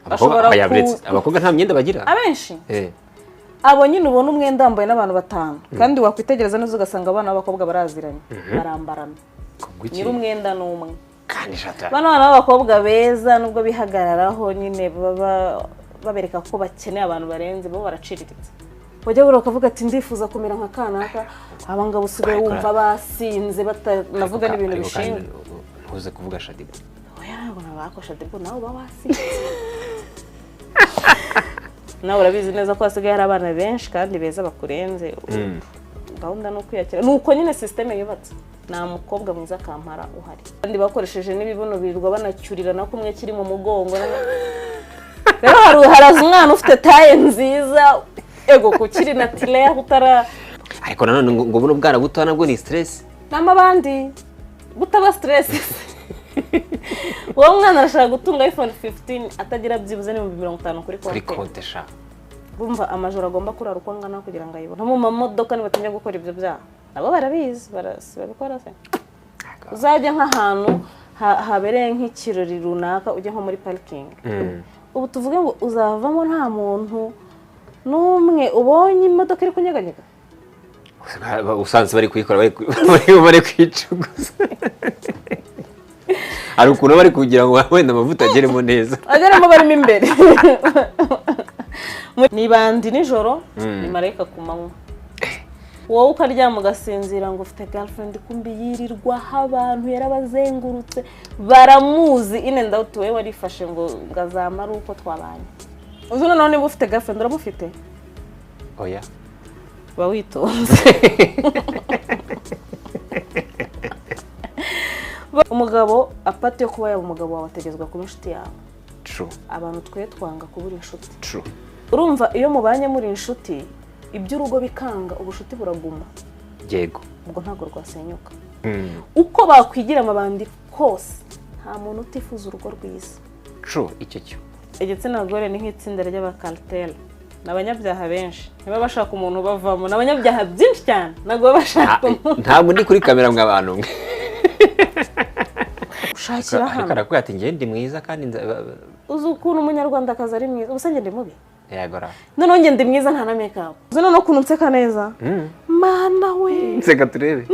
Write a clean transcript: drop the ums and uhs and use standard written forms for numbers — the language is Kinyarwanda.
abakobwa nta myenda bagira abenshi abo nyine ubona umwenda wambaye n'abantu batanu kandi wakwitegereza neza ugasanga abana b'abakobwa baraziranye barambarana nyiri umwenda n'umwe bano bana b'abakobwa beza nubwo bihagararaho nyine baba babereka ko bakeneye abantu barenze bo baraciriritse wajya bura ukavuga ati ndifuza kumera nka kanaka abangabo usigaye wumva basinze batanavuga n'ibintu bishinga ntuze kuvuga Shadibu oya nabako Shadibu nawe uba wasinze nawe urabizi neza ko hasigaye hari abana benshi kandi beza bakurenze gahunda no kwiyakira nuko nyine systeme yubatse nta mukobwa mwiza kampara uhari kandi bakoresheje n'ibibuno birirwa banacyurira na kumwe kiri mu mugongo rero haraza umwana ufite taye nziza ego kukiri natile utara ariko nanone ngo buno bwana buto nabwo ni stress n'amabandi butaba stress uwo mwana arashaka gutunga iPhone 15 atagira byibuze ni 50 kuri konte sha bumva amajoro agomba kurara uko ngana kugira ngo ayibone mu mamodoka nibatinye gukora ibyo byaha nabo barabizi babikora se uzajya nk'ahantu habereye nk'ikirori runaka ujye nko muri parking ubu tuvuge ngo uzavamo nta muntu n'umwe ubonye imodoka iri kunyeganyega usanze bari kuyikora bari kwicuguza ari ukuntu bari kugira ngo wenda amavuta ageremo neza ageremo barimo imbere ni bandi nijoro ni marayika ku manywa wowe ukaryama ugasinzira ngo ufite girlfriend kumbi yirirwaho abantu yarabazengurutse baramuzi ine ndawuti we warifashe ngo ngazamara uko twabanye uzi noneho niba ufite girlfriend uramufite oya ba witonze umugabo apati yo kuba yaba umugabo wawe ategezwa kuba inshuti yawe true abantu twe twanga kubura inshuti true urumva iyo mubanye muri inshuti iby'urugo bikanga ubushuti buraguma yego ubwo ntago rwasenyuka uko bakwigira amabandi kose nta muntu utifuza urugo rwiza true icyo cyo igitsina gore ni nk'itsinda ry'abakartel n'abanyabyaha benshi niba bashaka umuntu bavamo n'abanyabyaha byinshi cyane nago bashaka ntabwo ndi kuri kamera mw'abantu mwe ushakira hano arakuye ati ngiye ndi mwiza kandi uzi ukuntu umunyarwandakazi ari mwiza ubusa ngende mubi yagora noneho ngende mwiza nta na make up uzi noneho ukuntu nseka neza mana we nseka turebe